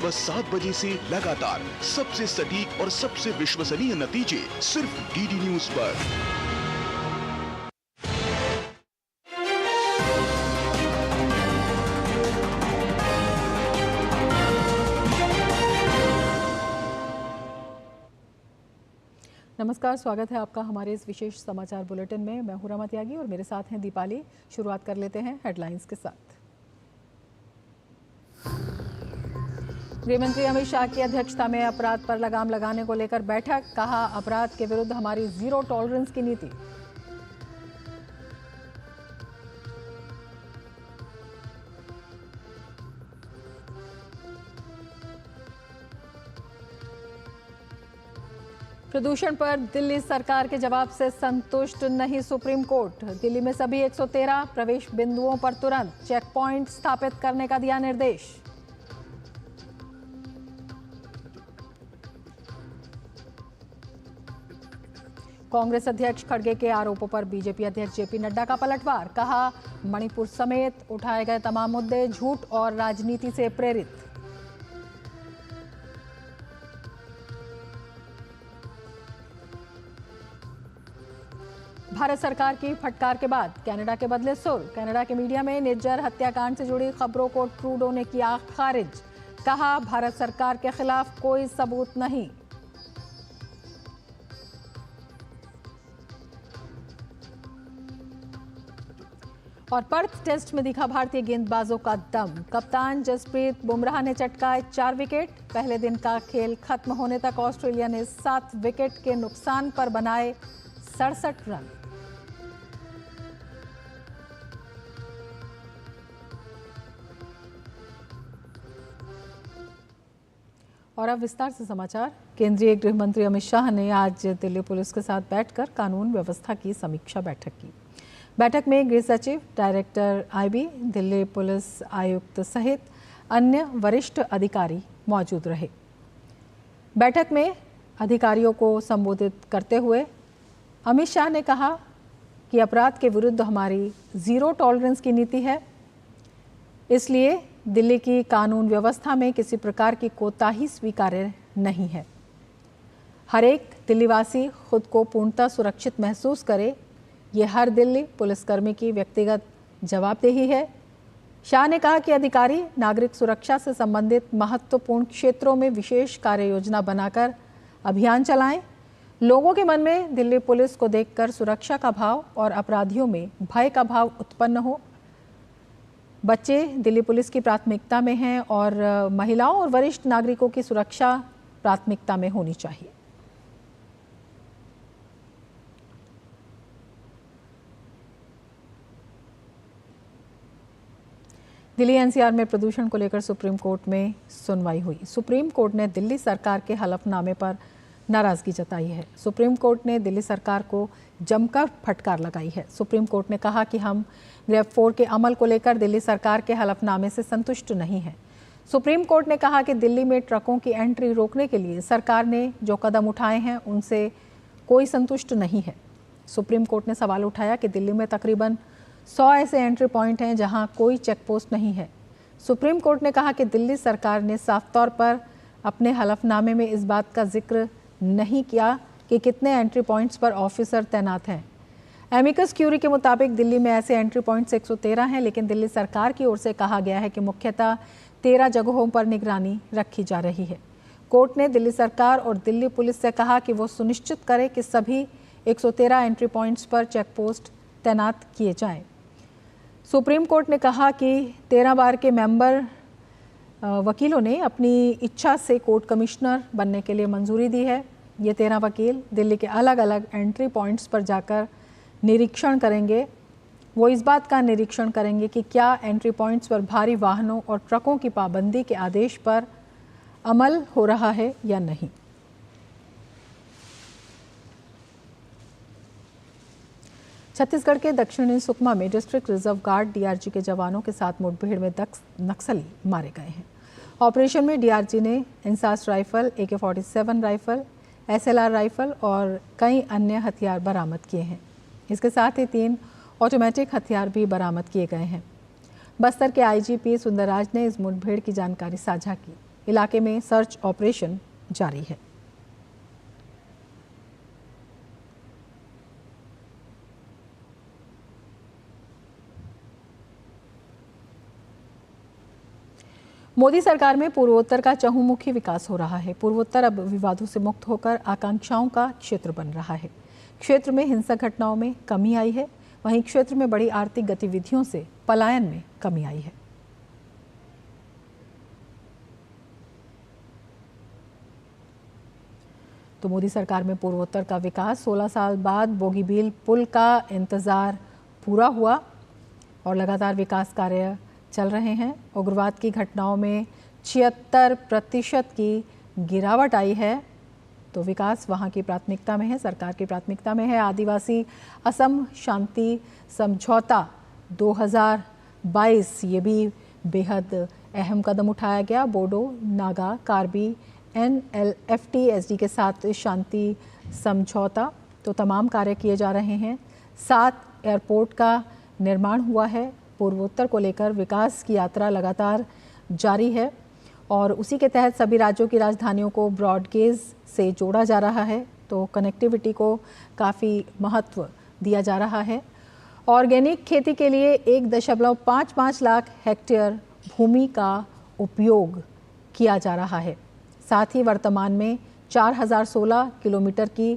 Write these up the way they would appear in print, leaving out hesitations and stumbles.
बस 7 बजे से लगातार सबसे सटीक और सबसे विश्वसनीय नतीजे सिर्फ डीडी न्यूज पर। नमस्कार, स्वागत है आपका हमारे इस विशेष समाचार बुलेटिन में। मैं हूं रमा त्यागी और मेरे साथ हैं दीपाली। शुरुआत कर लेते हैं हेडलाइंस के साथ। गृहमंत्री अमित शाह की अध्यक्षता में अपराध पर लगाम लगाने को लेकर बैठक। कहा, अपराध के विरुद्ध हमारी जीरो टॉलरेंस की नीति। प्रदूषण पर दिल्ली सरकार के जवाब से संतुष्ट नहीं सुप्रीम कोर्ट। दिल्ली में सभी 113 प्रवेश बिंदुओं पर तुरंत चेक पॉइंट स्थापित करने का दिया निर्देश। कांग्रेस अध्यक्ष खड़गे के आरोपों पर बीजेपी अध्यक्ष जेपी नड्डा का पलटवार। कहा, मणिपुर समेत उठाए गए तमाम मुद्दे झूठ और राजनीति से प्रेरित। भारत सरकार की फटकार के बाद कनाडा के बदले सुर। कनाडा के मीडिया में निज्जर हत्याकांड से जुड़ी खबरों को ट्रूडो ने किया खारिज। कहा, भारत सरकार के खिलाफ कोई सबूत नहीं। और पर्थ टेस्ट में दिखा भारतीय गेंदबाजों का दम। कप्तान जसप्रीत बुमराह ने चटकाए 4 विकेट। पहले दिन का खेल खत्म होने तक ऑस्ट्रेलिया ने 7 विकेट के नुकसान पर बनाए 67 रन। और अब विस्तार से समाचार। केंद्रीय गृह मंत्री अमित शाह ने आज दिल्ली पुलिस के साथ बैठकर कानून व्यवस्था की समीक्षा बैठक की। बैठक में गृह सचिव, डायरेक्टर आईबी, दिल्ली पुलिस आयुक्त सहित अन्य वरिष्ठ अधिकारी मौजूद रहे। बैठक में अधिकारियों को संबोधित करते हुए अमित शाह ने कहा कि अपराध के विरुद्ध हमारी जीरो टॉलरेंस की नीति है, इसलिए दिल्ली की कानून व्यवस्था में किसी प्रकार की कोताही स्वीकार्य नहीं है। हर एक दिल्लीवासी खुद को पूर्णतः सुरक्षित महसूस करे, ये हर दिल्ली पुलिसकर्मी की व्यक्तिगत जवाबदेही है। शाह ने कहा कि अधिकारी नागरिक सुरक्षा से संबंधित महत्वपूर्ण क्षेत्रों में विशेष कार्य योजना बनाकर अभियान चलाएं। लोगों के मन में दिल्ली पुलिस को देखकर सुरक्षा का भाव और अपराधियों में भय का भाव उत्पन्न हो। बच्चे दिल्ली पुलिस की प्राथमिकता में हैं और महिलाओं और वरिष्ठ नागरिकों की सुरक्षा प्राथमिकता में होनी चाहिए। दिल्ली एनसीआर में प्रदूषण को लेकर सुप्रीम कोर्ट में सुनवाई हुई। सुप्रीम कोर्ट ने दिल्ली सरकार के हलफनामे पर नाराजगी जताई है। सुप्रीम कोर्ट ने दिल्ली सरकार को जमकर फटकार लगाई है। सुप्रीम कोर्ट ने कहा कि हम ग्रेड 4 के अमल को लेकर दिल्ली सरकार के हलफनामे से संतुष्ट नहीं हैं। सुप्रीम कोर्ट ने कहा कि दिल्ली में ट्रकों की एंट्री रोकने के लिए सरकार ने जो कदम उठाए हैं उनसे कोई संतुष्ट नहीं है। सुप्रीम कोर्ट ने सवाल उठाया कि दिल्ली में तकरीबन 100 ऐसे एंट्री पॉइंट हैं जहां कोई चेक पोस्ट नहीं है। सुप्रीम कोर्ट ने कहा कि दिल्ली सरकार ने साफ तौर पर अपने हलफनामे में इस बात का जिक्र नहीं किया कि कितने एंट्री पॉइंट्स पर ऑफिसर तैनात हैं। एमिकस क्यूरी के मुताबिक दिल्ली में ऐसे एंट्री पॉइंट्स 113 हैं, लेकिन दिल्ली सरकार की ओर से कहा गया है कि मुख्यतः 13 जगहों पर निगरानी रखी जा रही है। कोर्ट ने दिल्ली सरकार और दिल्ली पुलिस से कहा कि वो सुनिश्चित करे कि सभी 113 एंट्री पॉइंट्स पर चेक पोस्ट तैनात किए जाएं। सुप्रीम कोर्ट ने कहा कि 13 बार के मेंबर वकीलों ने अपनी इच्छा से कोर्ट कमिश्नर बनने के लिए मंजूरी दी है। ये 13 वकील दिल्ली के अलग अलग एंट्री पॉइंट्स पर जाकर निरीक्षण करेंगे। वो इस बात का निरीक्षण करेंगे कि क्या एंट्री पॉइंट्स पर भारी वाहनों और ट्रकों की पाबंदी के आदेश पर अमल हो रहा है या नहीं। छत्तीसगढ़ के दक्षिणी सुकमा में डिस्ट्रिक्ट रिजर्व गार्ड डीआरजी के जवानों के साथ मुठभेड़ में 10 नक्सली मारे गए हैं। ऑपरेशन में डीआरजी ने INSAS rifle, AK-47 rifle, SLR rifle और कई अन्य हथियार बरामद किए हैं। इसके साथ ही 3 ऑटोमेटिक हथियार भी बरामद किए गए हैं। बस्तर के आईजीपी सुंदरराज ने इस मुठभेड़ की जानकारी साझा की। इलाके में सर्च ऑपरेशन जारी है। मोदी सरकार में पूर्वोत्तर का चहुमुखी विकास हो रहा है। पूर्वोत्तर अब विवादों से मुक्त होकर आकांक्षाओं का क्षेत्र बन रहा है। क्षेत्र में हिंसक घटनाओं में कमी आई है, वहीं क्षेत्र में बड़ी आर्थिक गतिविधियों से पलायन में कमी आई है। तो मोदी सरकार में पूर्वोत्तर का विकास, 16 साल बाद बोगीबील पुल का इंतजार पूरा हुआ और लगातार विकास कार्य चल रहे हैं। उग्रवाद की घटनाओं में 76% की गिरावट आई है। तो विकास वहाँ की प्राथमिकता में है, सरकार की प्राथमिकता में है। आदिवासी असम शांति समझौता 2022 ये भी बेहद अहम कदम उठाया गया। बोडो, नागा, कार्बी, NLFT-SD के साथ शांति समझौता, तो तमाम कार्य किए जा रहे हैं। 7 एयरपोर्ट का निर्माण हुआ है। पूर्वोत्तर को लेकर विकास की यात्रा लगातार जारी है और उसी के तहत सभी राज्यों की राजधानियों को ब्रॉडगेज से जोड़ा जा रहा है। तो कनेक्टिविटी को काफ़ी महत्व दिया जा रहा है। ऑर्गेनिक खेती के लिए 1.55 लाख हेक्टेयर भूमि का उपयोग किया जा रहा है। साथ ही वर्तमान में 4016 किलोमीटर की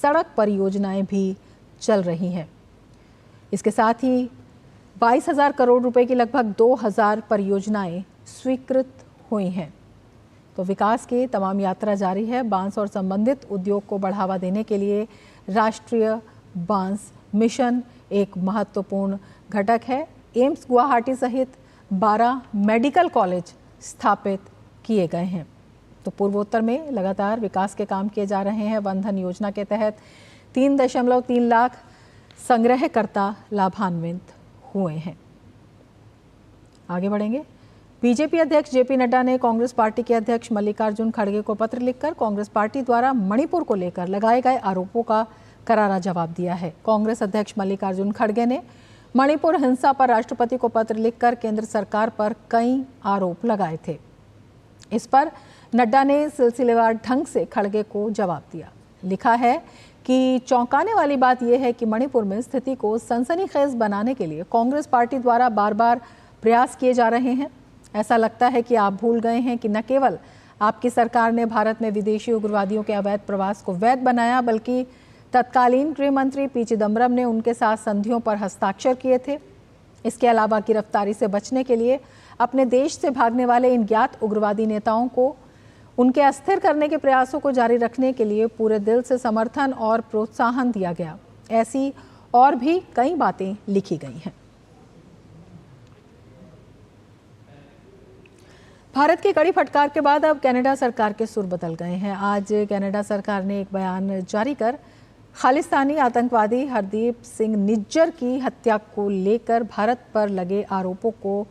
सड़क परियोजनाएं भी चल रही हैं। इसके साथ ही 22,000 करोड़ रुपए की लगभग 2000 परियोजनाएं स्वीकृत हुई हैं। तो विकास की तमाम यात्रा जारी है। बांस और संबंधित उद्योग को बढ़ावा देने के लिए राष्ट्रीय बांस मिशन एक महत्वपूर्ण घटक है। एम्स गुवाहाटी सहित 12 मेडिकल कॉलेज स्थापित किए गए हैं। तो पूर्वोत्तर में लगातार विकास के काम किए जा रहे हैं। वन धन योजना के तहत 3.3 लाख संग्रहकर्ता लाभान्वित हुए हैं। आगे बढ़ेंगे। बीजेपी अध्यक्ष जेपी नड्डा ने कांग्रेस पार्टी के अध्यक्ष मल्लिकार्जुन खड़गे को पत्र लिखकर कांग्रेस पार्टी द्वारा मणिपुर को लेकर लगाए गए आरोपों का करारा जवाब दिया है। कांग्रेस अध्यक्ष मल्लिकार्जुन खड़गे ने मणिपुर हिंसा पर राष्ट्रपति को पत्र लिखकर केंद्र सरकार पर कई आरोप लगाए थे। इस पर नड्डा ने सिलसिलेवार ढंग से खड़गे को जवाब दिया। लिखा है कि चौंकाने वाली बात यह है कि मणिपुर में स्थिति को सनसनीखेज बनाने के लिए कांग्रेस पार्टी द्वारा बार बार प्रयास किए जा रहे हैं। ऐसा लगता है कि आप भूल गए हैं कि न केवल आपकी सरकार ने भारत में विदेशी उग्रवादियों के अवैध प्रवास को वैध बनाया, बल्कि तत्कालीन गृह मंत्री पी चिदम्बरम ने उनके साथ संधियों पर हस्ताक्षर किए थे। इसके अलावा गिरफ्तारी से बचने के लिए अपने देश से भागने वाले इन ज्ञात उग्रवादी नेताओं को उनके अस्थिर करने के प्रयासों को जारी रखने के लिए पूरे दिल से समर्थन और प्रोत्साहन दिया गया। ऐसी और भी कई बातें लिखी गई हैं। भारत की कड़ी फटकार के बाद अब कनाडा सरकार के सुर बदल गए हैं। आज कनाडा सरकार ने एक बयान जारी कर खालिस्तानी आतंकवादी हरदीप सिंह निज्जर की हत्या को लेकर भारत पर लगे आरोपों को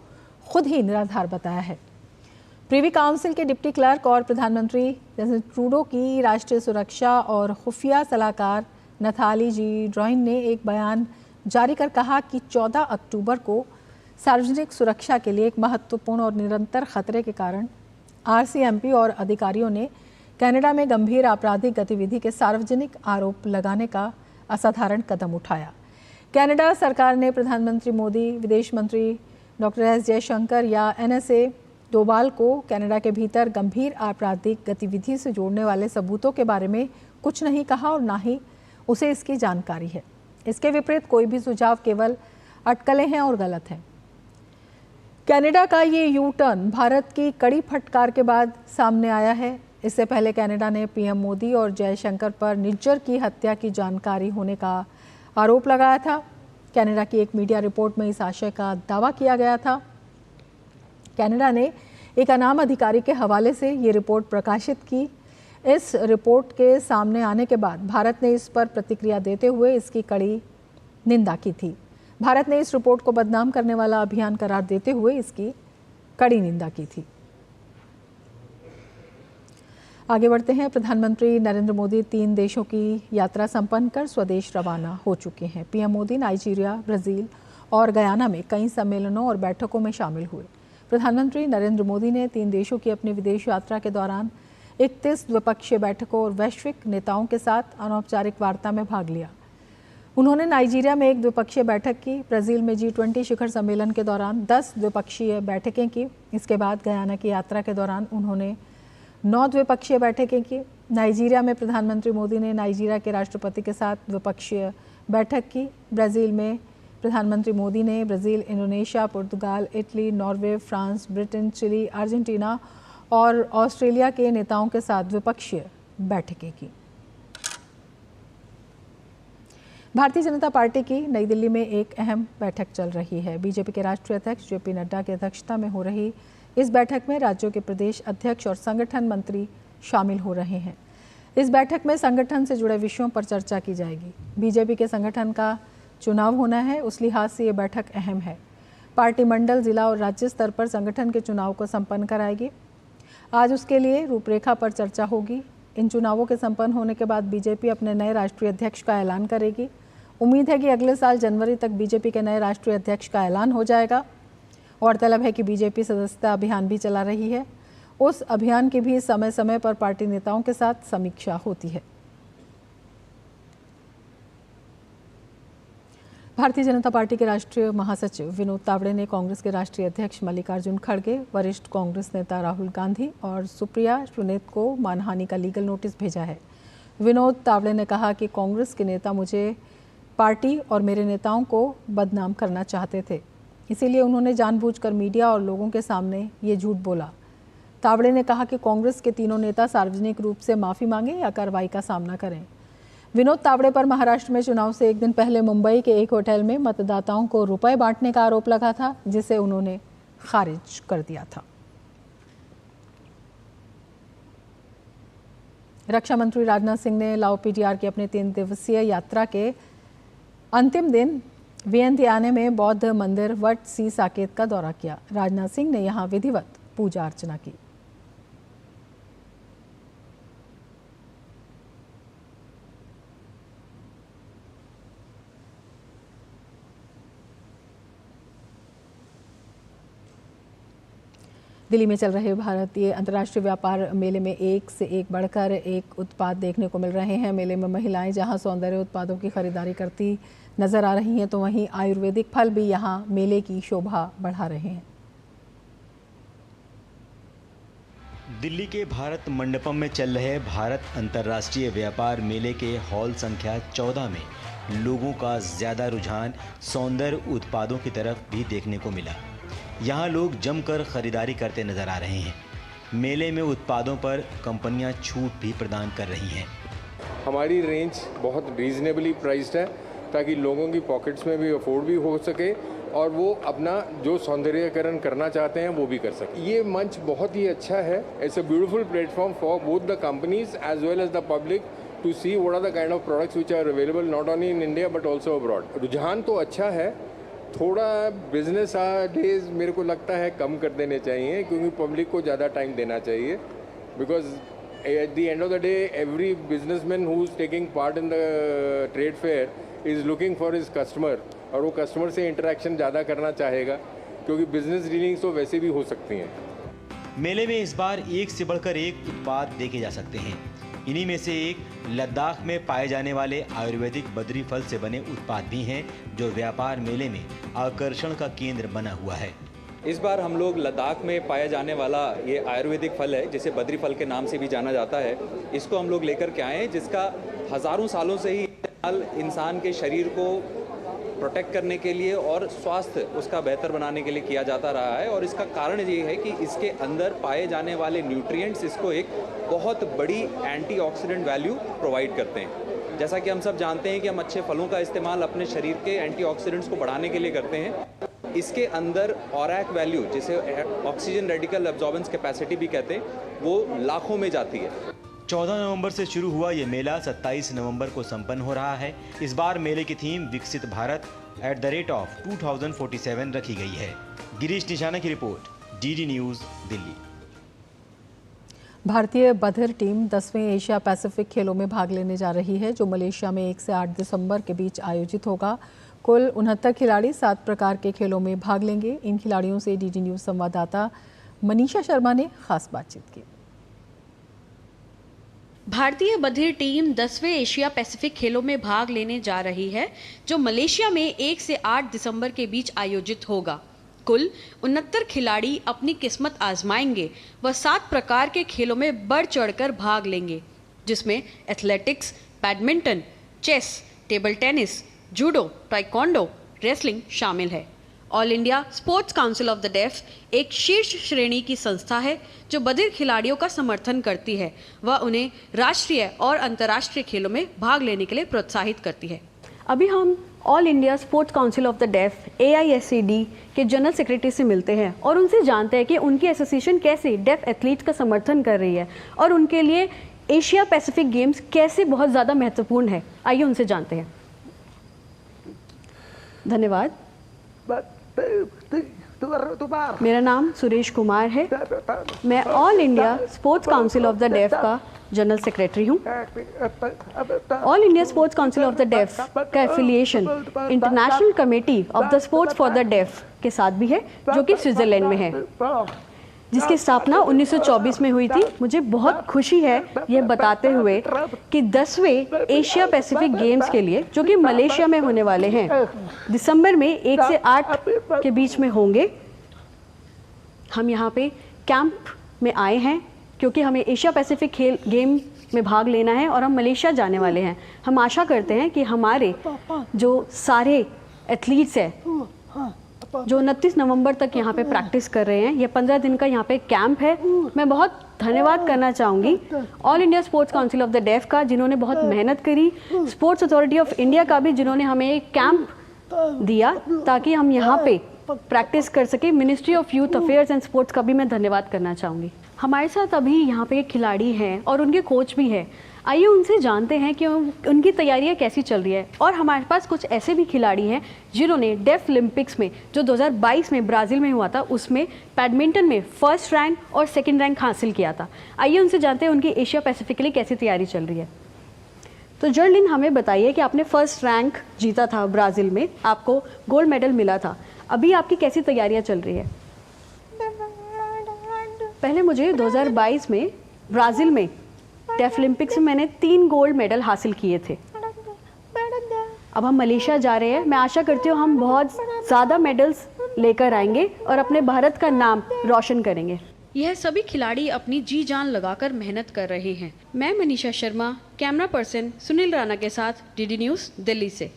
खुद ही निराधार बताया है। प्रीवी काउंसिल के डिप्टी क्लर्क और प्रधानमंत्री जस्टिन ट्रूडो की राष्ट्रीय सुरक्षा और खुफिया सलाहकार नथाली जी ड्रॉइन ने एक बयान जारी कर कहा कि 14 अक्टूबर को सार्वजनिक सुरक्षा के लिए एक महत्वपूर्ण और निरंतर खतरे के कारण RCMP और अधिकारियों ने कनाडा में गंभीर आपराधिक गतिविधि के सार्वजनिक आरोप लगाने का असाधारण कदम उठाया। कनाडा सरकार ने प्रधानमंत्री मोदी, विदेश मंत्री डॉक्टर एस जयशंकर या NSA डोभाल को कनाडा के भीतर गंभीर आपराधिक गतिविधि से जोड़ने वाले सबूतों के बारे में कुछ नहीं कहा और ना ही उसे इसकी जानकारी है। इसके विपरीत कोई भी सुझाव केवल अटकलें हैं और गलत हैं। कनाडा का ये यू टर्न भारत की कड़ी फटकार के बाद सामने आया है। इससे पहले कनाडा ने PM मोदी और जयशंकर पर निज्जर की हत्या की जानकारी होने का आरोप लगाया था। कनाडा की एक मीडिया रिपोर्ट में इस आशय का दावा किया गया था। कनाडा ने एक अनाम अधिकारी के हवाले से ये रिपोर्ट प्रकाशित की। इस रिपोर्ट के सामने आने के बाद भारत ने इस पर प्रतिक्रिया देते हुए इसकी कड़ी निंदा की थी। भारत ने इस रिपोर्ट को बदनाम करने वाला अभियान करार देते हुए इसकी कड़ी निंदा की थी। आगे बढ़ते हैं। प्रधानमंत्री नरेंद्र मोदी 3 देशों की यात्रा संपन्न कर स्वदेश रवाना हो चुके हैं। PM मोदी नाइजीरिया, ब्राजील और गयाना में कई सम्मेलनों और बैठकों में शामिल हुए। प्रधानमंत्री नरेंद्र मोदी ने 3 देशों की अपनी विदेश यात्रा के दौरान 31 द्विपक्षीय बैठकों और वैश्विक नेताओं के साथ अनौपचारिक वार्ता में भाग लिया। उन्होंने नाइजीरिया में एक द्विपक्षीय बैठक की, ब्राजील में G20 शिखर सम्मेलन के दौरान 10 द्विपक्षीय बैठकें की। इसके बाद गयाना की यात्रा के दौरान उन्होंने 9 द्विपक्षीय बैठकें की। नाइजीरिया में प्रधानमंत्री मोदी ने नाइजीरिया के राष्ट्रपति के साथ द्विपक्षीय बैठक की। ब्राज़ील में प्रधानमंत्री मोदी ने ब्राज़ील, इंडोनेशिया, पुर्तगाल, Italy, Norway, France, Britain, Chile, Argentina और ऑस्ट्रेलिया के नेताओं के साथ द्विपक्षीय बैठकें की। भारतीय जनता पार्टी की नई दिल्ली में एक अहम बैठक चल रही है। बीजेपी के राष्ट्रीय अध्यक्ष JP नड्डा की अध्यक्षता में हो रही इस बैठक में राज्यों के प्रदेश अध्यक्ष और संगठन मंत्री शामिल हो रहे हैं। इस बैठक में संगठन से जुड़े विषयों पर चर्चा की जाएगी। बीजेपी के संगठन का चुनाव होना है, उस लिहाज से ये बैठक अहम है। पार्टी मंडल, जिला और राज्य स्तर पर संगठन के चुनाव को संपन्न कराएगी। आज उसके लिए रूपरेखा पर चर्चा होगी। इन चुनावों के संपन्न होने के बाद बीजेपी अपने नए राष्ट्रीय अध्यक्ष का ऐलान करेगी। उम्मीद है कि अगले साल जनवरी तक बीजेपी के नए राष्ट्रीय अध्यक्ष का ऐलान हो जाएगा। गौरतलब है कि बीजेपी सदस्यता अभियान भी चला रही है। उस अभियान की भी समय समय पर पार्टी नेताओं के साथ समीक्षा होती है। भारतीय जनता पार्टी के राष्ट्रीय महासचिव विनोद तावड़े ने कांग्रेस के राष्ट्रीय अध्यक्ष मल्लिकार्जुन खड़गे, वरिष्ठ कांग्रेस नेता राहुल गांधी और सुप्रिया सुले को मानहानि का लीगल नोटिस भेजा है। विनोद तावड़े ने कहा कि कांग्रेस के नेता मुझे, पार्टी और मेरे नेताओं को बदनाम करना चाहते थे, इसीलिए उन्होंने जानबूझकर मीडिया और लोगों के सामने ये झूठ बोला। तावड़े ने कहा कि कांग्रेस के तीनों नेता सार्वजनिक रूप से माफ़ी मांगे या कार्रवाई का सामना करें। विनोद तावड़े पर महाराष्ट्र में चुनाव से एक दिन पहले मुंबई के एक होटल में मतदाताओं को रुपए बांटने का आरोप लगा था, जिसे उन्होंने खारिज कर दिया था। रक्षा मंत्री राजनाथ सिंह ने लाओ PTR की अपने 3 दिवसीय यात्रा के अंतिम दिन वियंतियाने में बौद्ध मंदिर वट सी साकेत का दौरा किया। राजनाथ सिंह ने यहां विधिवत पूजा अर्चना की। दिल्ली में चल रहे भारतीय अंतर्राष्ट्रीय व्यापार मेले में एक से एक बढ़कर एक उत्पाद देखने को मिल रहे हैं। मेले में महिलाएं जहां सौंदर्य उत्पादों की खरीदारी करती नजर आ रही हैं, तो वहीं आयुर्वेदिक फल भी यहां मेले की शोभा बढ़ा रहे हैं। दिल्ली के भारत मंडपम में चल रहे भारत अंतर्राष्ट्रीय व्यापार मेले के हॉल संख्या 14 में लोगों का ज़्यादा रुझान सौंदर्य उत्पादों की तरफ भी देखने को मिला। यहाँ लोग जमकर खरीदारी करते नजर आ रहे हैं। मेले में उत्पादों पर कंपनियां छूट भी प्रदान कर रही हैं। हमारी रेंज बहुत रीजनेबली प्राइस्ड है ताकि लोगों की पॉकेट्स में भी अफोर्ड भी हो सके और वो अपना जो सौंदर्यकरण करना चाहते हैं वो भी कर सके। ये मंच बहुत ही अच्छा है। It's a beautiful platform for both the companies as well as the public to see what are the kind of products which are available not only in India but also abroad. रुझान तो अच्छा है, थोड़ा business days मेरे को लगता है कम कर देने चाहिए क्योंकि पब्लिक को ज़्यादा टाइम देना चाहिए। Because at the end of the day every businessman who is taking part in the trade fair is looking for his customer और वो कस्टमर से इंटरेक्शन ज़्यादा करना चाहेगा क्योंकि बिजनेस डीलिंग्स तो वैसे भी हो सकती हैं। मेले में इस बार एक से बढ़कर एक उत्पाद देखे जा सकते हैं। इन्हीं में से एक लद्दाख में पाए जाने वाले आयुर्वेदिक बद्री फल से बने उत्पाद भी हैं, जो व्यापार मेले में आकर्षण का केंद्र बना हुआ है। इस बार हम लोग लद्दाख में पाया जाने वाला ये आयुर्वेदिक फल है, जिसे बद्री फल के नाम से भी जाना जाता है, इसको हम लोग लेकर के आए हैं, जिसका हज़ारों सालों से ही इस्तेमाल इंसान के शरीर को प्रोटेक्ट करने के लिए और स्वास्थ्य उसका बेहतर बनाने के लिए किया जाता रहा है। और इसका कारण ये है कि इसके अंदर पाए जाने वाले न्यूट्रिएंट्स इसको एक बहुत बड़ी एंटीऑक्सीडेंट वैल्यू प्रोवाइड करते हैं। जैसा कि हम सब जानते हैं कि हम अच्छे फलों का इस्तेमाल अपने शरीर के एंटीऑक्सीडेंट्स को बढ़ाने के लिए करते हैं। इसके अंदर ऑरैक वैल्यू, जिसे ऑक्सीजन रेडिकल एब्जॉर्बेंस कैपेसिटी भी कहते हैं, वो लाखों में जाती है। 14 नवंबर से शुरू हुआ ये मेला 27 नवंबर को संपन्न हो रहा है। इस बार मेले की थीम विकसित भारत @2047 रखी गई है। गिरीश निशाना की रिपोर्ट, DD न्यूज़, दिल्ली। भारतीय बधिर टीम 10वें एशिया पैसिफिक खेलों में भाग लेने जा रही है, जो मलेशिया में 1 से 8 दिसंबर के बीच आयोजित होगा। कुल 69 खिलाड़ी 7 प्रकार के खेलों में भाग लेंगे। इन खिलाड़ियों से डीडी न्यूज़ संवाददाता मनीषा शर्मा ने खास बातचीत की। भारतीय बधिर टीम 10वें एशिया पैसिफिक खेलों में भाग लेने जा रही है, जो मलेशिया में 1 से 8 दिसंबर के बीच आयोजित होगा। कुल 69 खिलाड़ी अपनी किस्मत आजमाएंगे व 7 प्रकार के खेलों में बढ़ चढ़कर भाग लेंगे, जिसमें athletics, badminton, chess, table tennis, judo, taekwondo, wrestling शामिल है। All India sports council of the deaf एक शीर्ष श्रेणी की संस्था है जो बधिर खिलाड़ियों का समर्थन करती है व उन्हें राष्ट्रीय और अंतर्राष्ट्रीय खेलों में भाग लेने के लिए प्रोत्साहित करती है। अभी हम all India sports council of the deaf AISCD के जनरल सेक्रेटरी से मिलते हैं और उनसे जानते हैं कि उनकी एसोसिएशन कैसे डेफ एथलीट्स का समर्थन कर रही है और उनके लिए एशिया पैसिफिक गेम्स कैसे बहुत ज़्यादा महत्वपूर्ण है। आइए उनसे जानते हैं। धन्यवाद। मेरा नाम सुरेश कुमार है। मैं All India sports council of the def का जनरल सेक्रेटरी हूँ। All India sports council of the def का affiliation International Committee of the Sports for the Deaf के साथ भी है, जो कि स्विट्जरलैंड में है, जिसकी स्थापना 1924 में हुई थी। मुझे बहुत खुशी है ये बताते हुए कि 10वें एशिया पैसिफिक गेम्स के लिए, जो कि मलेशिया में होने वाले हैं, दिसंबर में 1 से 8 के बीच में होंगे, हम यहाँ पे कैंप में आए हैं क्योंकि हमें एशिया पैसिफिक खेल गेम में भाग लेना है और हम मलेशिया जाने वाले हैं। हम आशा करते हैं कि हमारे जो सारे एथलीट्स हैं जो 29 नवंबर तक यहाँ पे प्रैक्टिस कर रहे हैं, ये 15 दिन का यहाँ पे कैंप है। मैं बहुत धन्यवाद करना चाहूँगी all India sports council of the def का, जिन्होंने बहुत मेहनत करी, स्पोर्ट्स अथॉरिटी ऑफ इंडिया का भी, जिन्होंने हमें एक कैंप दिया ताकि हम यहाँ पे प्रैक्टिस कर सके। Ministry of youth affairs and sports का भी मैं धन्यवाद करना चाहूँगी। हमारे साथ अभी यहाँ पे खिलाड़ी हैं और उनके कोच भी हैं। आइए उनसे जानते हैं कि उनकी तैयारियां कैसी चल रही है। और हमारे पास कुछ ऐसे भी खिलाड़ी हैं जिन्होंने डेफ ओलंपिक्स में, जो 2022 में ब्राज़ील में हुआ था, उसमें बैडमिंटन में फर्स्ट रैंक और सेकंड रैंक हासिल किया था। आइए उनसे जानते हैं उनकी एशिया पैसिफिक के लिए कैसी तैयारी चल रही है। तो जर्लिन, हमें बताइए कि आपने फर्स्ट रैंक जीता था ब्राज़ील में, आपको गोल्ड मेडल मिला था। अभी आपकी कैसी तैयारियाँ चल रही है? पहले मुझे 2022 में ब्राज़ील में डेफ ओलंपिक्स में मैंने 3 गोल्ड मेडल हासिल किए थे। अब हम मलेशिया जा रहे हैं। मैं आशा करती हूँ हम बहुत ज़्यादा मेडल्स लेकर आएंगे और अपने भारत का नाम रोशन करेंगे। यह सभी खिलाड़ी अपनी जी जान लगाकर मेहनत कर रहे हैं। मैं मनीषा शर्मा, कैमरा पर्सन सुनील राणा के साथ डीडी न्यूज़ दिल्ली से।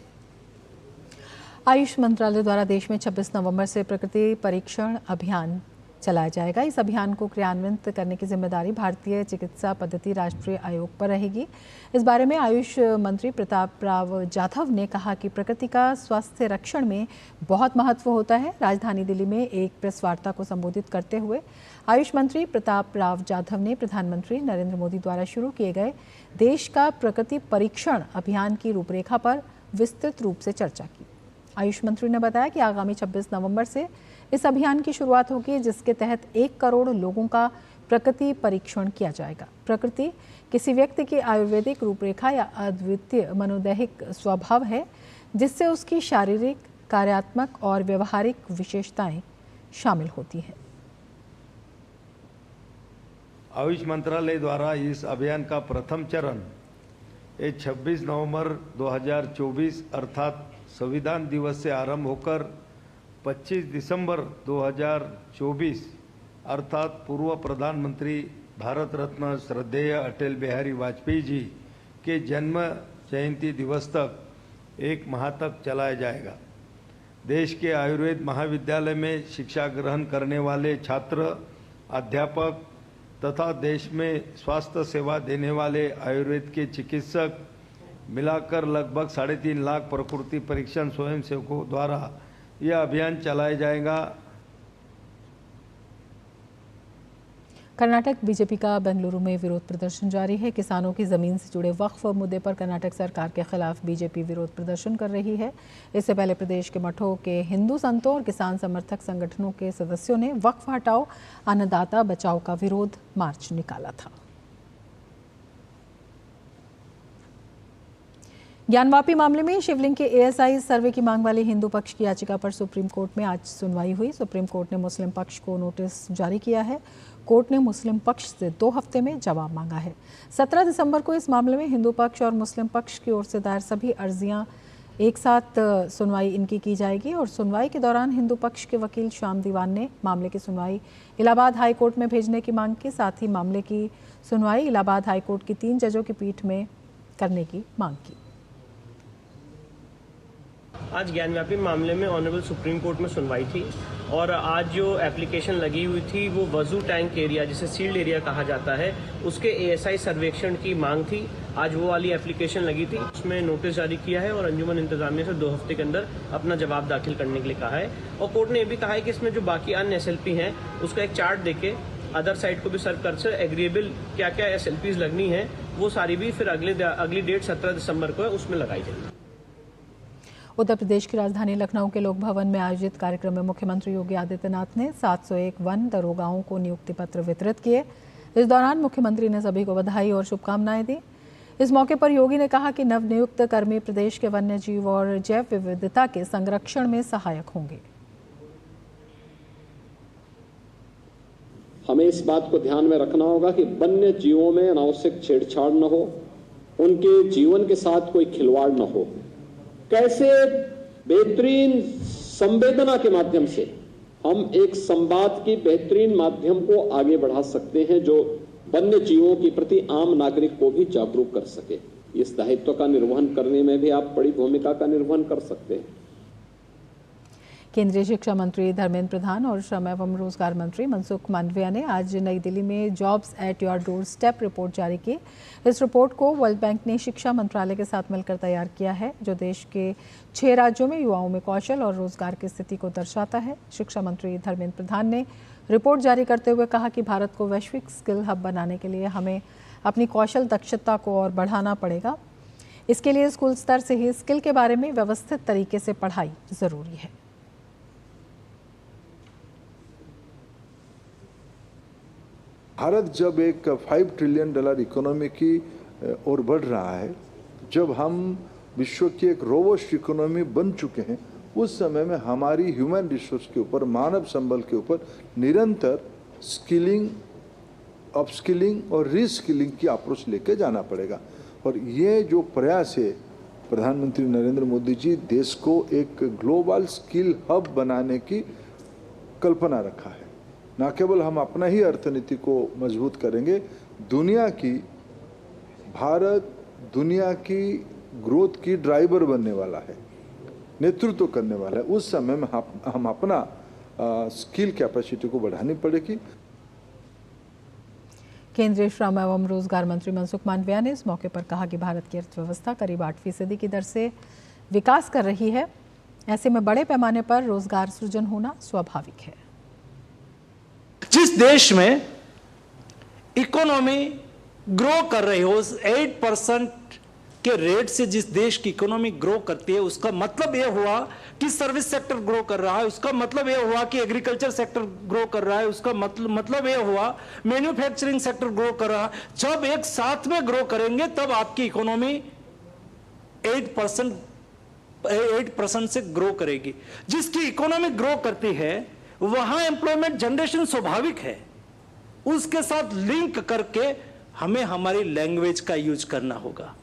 आयुष मंत्रालय द्वारा देश में 26 नवंबर से प्रकृति परीक्षण अभियान चलाया जाएगा। इस अभियान को क्रियान्वित करने की जिम्मेदारी भारतीय चिकित्सा पद्धति राष्ट्रीय आयोग पर रहेगी। इस बारे में आयुष मंत्री प्रताप राव जाधव ने कहा कि प्रकृति का स्वास्थ्य रक्षण में बहुत महत्व होता है। राजधानी दिल्ली में एक प्रेस वार्ता को संबोधित करते हुए आयुष मंत्री प्रताप राव जाधव ने प्रधानमंत्री नरेंद्र मोदी द्वारा शुरू किए गए देश का प्रकृति परीक्षण अभियान की रूपरेखा पर विस्तृत रूप से चर्चा की। आयुष मंत्री ने बताया कि आगामी 26 नवंबर से इस अभियान की शुरुआत होगी, जिसके तहत 1 करोड़ लोगों का प्रकृति परीक्षण किया जाएगा। प्रकृति किसी व्यक्ति की आयुर्वेदिक रूपरेखा या अद्वितीय मनोदैहिक स्वभाव है, जिससे उसकी शारीरिक, कार्यात्मक और व्यवहारिक विशेषताएं शामिल होती हैं। आयुष मंत्रालय द्वारा इस अभियान का प्रथम चरण 26 नवंबर 2024 अर्थात संविधान दिवस से आरंभ होकर 25 दिसंबर 2024 अर्थात पूर्व प्रधानमंत्री भारत रत्न श्रद्धेय अटल बिहारी वाजपेयी जी के जन्म जयंती दिवस तक 1 माह तक चलाया जाएगा। देश के आयुर्वेद महाविद्यालय में शिक्षा ग्रहण करने वाले छात्र, अध्यापक तथा देश में स्वास्थ्य सेवा देने वाले आयुर्वेद के चिकित्सक मिलाकर लगभग 3.5 लाख प्रकृति परीक्षण स्वयंसेवकों द्वारा यह अभियान चलाया जाएगा। कर्नाटक बीजेपी का बेंगलुरु में विरोध प्रदर्शन जारी है। किसानों की जमीन से जुड़े वक्फ मुद्दे पर कर्नाटक सरकार के खिलाफ बीजेपी विरोध प्रदर्शन कर रही है। इससे पहले प्रदेश के मठों के हिंदू संतों और किसान समर्थक संगठनों के सदस्यों ने वक्फ हटाओ, अन्नदाता बचाओ का विरोध मार्च निकाला था। ज्ञानवापी मामले में शिवलिंग के एएसआई सर्वे की मांग वाली हिंदू पक्ष की याचिका पर सुप्रीम कोर्ट में आज सुनवाई हुई। सुप्रीम कोर्ट ने मुस्लिम पक्ष को नोटिस जारी किया है। कोर्ट ने मुस्लिम पक्ष से 2 हफ्ते में जवाब मांगा है। 17 दिसंबर को इस मामले में हिंदू पक्ष और मुस्लिम पक्ष की ओर से दायर सभी अर्जियां एक साथ सुनवाई इनकी की जाएगी और सुनवाई के दौरान हिंदू पक्ष के वकील श्याम दीवान ने मामले की सुनवाई इलाहाबाद हाई कोर्ट में भेजने की मांग की। साथ ही मामले की सुनवाई इलाहाबाद हाई कोर्ट की 3 जजों की पीठ में करने की मांग की। आज ज्ञानव्यापी मामले में ऑनरेबल सुप्रीम कोर्ट में सुनवाई थी और आज जो एप्लीकेशन लगी हुई थी वो वजू टैंक एरिया, जिसे सील्ड एरिया कहा जाता है, उसके एएसआई सर्वेक्षण की मांग थी। आज वो वाली एप्लीकेशन लगी थी, उसमें नोटिस जारी किया है और अंजुमन इंतजामिया से 2 हफ्ते के अंदर अपना जवाब दाखिल करने के लिए कहा है। और कोर्ट ने ये भी कहा है कि इसमें जो बाकी अन्य SLP हैं उसका एक चार्ट देके अदर साइड को भी सर्व कर से एग्रीएबल क्या क्या SLPs लगनी है वो सारी भी फिर अगली डेट 17 दिसंबर को है उसमें लगाई जाएगी। उत्तर प्रदेश की राजधानी लखनऊ के लोक भवन में आयोजित कार्यक्रम में मुख्यमंत्री योगी आदित्यनाथ ने 701 वन दरोगाओं को नियुक्ति पत्र वितरित किए। इस दौरान मुख्यमंत्री ने सभी को बधाई और शुभकामनाएं दी। इस मौके पर योगी ने कहा कि नवनियुक्त कर्मी प्रदेश के वन्य जीव और जैव विविधता के संरक्षण में सहायक होंगे। हमें इस बात को ध्यान में रखना होगा कि वन्य जीवों में अनावश्यक छेड़छाड़ न हो, उनके जीवन के साथ कोई खिलवाड़ न हो। कैसे बेहतरीन संवेदना के माध्यम से हम एक संवाद की बेहतरीन माध्यम को आगे बढ़ा सकते हैं जो वन्य जीवों के प्रति आम नागरिक को भी जागरूक कर सके। इस दायित्व का निर्वहन करने में भी आप बड़ी भूमिका का निर्वहन कर सकते हैं। केंद्रीय शिक्षा मंत्री धर्मेंद्र प्रधान और श्रम एवं रोजगार मंत्री मनसुख मांडविया ने आज नई दिल्ली में jobs at your door step report जारी की। इस रिपोर्ट को वर्ल्ड बैंक ने शिक्षा मंत्रालय के साथ मिलकर तैयार किया है, जो देश के 6 राज्यों में युवाओं में कौशल और रोजगार की स्थिति को दर्शाता है। शिक्षा मंत्री धर्मेंद्र प्रधान ने रिपोर्ट जारी करते हुए कहा कि भारत को वैश्विक स्किल हब बनाने के लिए हमें अपनी कौशल दक्षता को और बढ़ाना पड़ेगा। इसके लिए स्कूल स्तर से ही स्किल के बारे में व्यवस्थित तरीके से पढ़ाई जरूरी है। भारत जब एक $5 ट्रिलियन इकोनॉमी की ओर बढ़ रहा है, जब हम विश्व की एक रोबस्ट इकोनॉमी बन चुके हैं, उस समय में हमारी ह्यूमन रिसोर्स के ऊपर, मानव संबल के ऊपर निरंतर स्किलिंग, अपस्किलिंग और रीस्किलिंग की अप्रोच लेके जाना पड़ेगा। और ये जो प्रयास है, प्रधानमंत्री नरेंद्र मोदी जी देश को एक ग्लोबल स्किल हब बनाने की कल्पना रखा है। न केवल हम अपना ही अर्थनीति को मजबूत करेंगे, भारत दुनिया की ग्रोथ की ड्राइवर बनने वाला है, नेतृत्व करने वाला है। उस समय में हम अपना स्किल कैपेसिटी को बढ़ानी पड़ेगी। केंद्रीय श्रम एवं रोजगार मंत्री मनसुख मांडविया ने इस मौके पर कहा कि भारत की अर्थव्यवस्था करीब 8% की दर से विकास कर रही है। ऐसे में बड़े पैमाने पर रोजगार सृजन होना स्वाभाविक है। जिस देश में इकोनॉमी ग्रो कर रही हो, 8% के रेट से जिस देश की इकोनॉमी ग्रो करती है, उसका मतलब यह हुआ कि सर्विस सेक्टर ग्रो कर रहा है, उसका मतलब यह हुआ कि एग्रीकल्चर सेक्टर ग्रो कर रहा है, उसका मतलब यह हुआ मैन्युफैक्चरिंग सेक्टर ग्रो कर रहा है। जब एक साथ में ग्रो करेंगे तब आपकी इकोनॉमी 8% से ग्रो करेगी। जिसकी इकोनॉमी ग्रो करती है वहां एम्प्लॉयमेंट जनरेशन स्वाभाविक है। उसके साथ लिंक करके हमें हमारी लैंग्वेज का यूज करना होगा।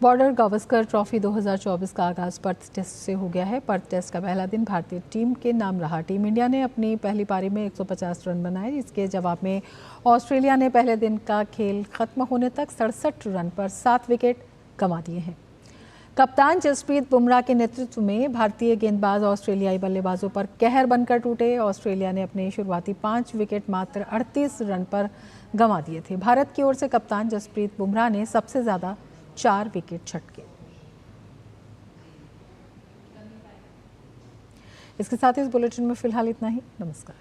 बॉर्डर गावस्कर ट्रॉफी 2024 का आगाज पर्थ टेस्ट से हो गया है। पर्थ टेस्ट का पहला दिन भारतीय टीम के नाम रहा। टीम इंडिया ने अपनी पहली पारी में 150 रन बनाए। इसके जवाब में ऑस्ट्रेलिया ने पहले दिन का खेल खत्म होने तक 67 रन पर 7 विकेट गंवा दिए हैं। कप्तान जसप्रीत बुमराह के नेतृत्व में भारतीय गेंदबाज ऑस्ट्रेलियाई बल्लेबाजों पर कहर बनकर टूटे। ऑस्ट्रेलिया ने अपने शुरुआती 5 विकेट मात्र 38 रन पर गंवा दिए थे। भारत की ओर से कप्तान जसप्रीत बुमराह ने सबसे ज्यादा 4 विकेट झटके। इसके साथ इस बुलेटिन में फिलहाल इतना ही। नमस्कार।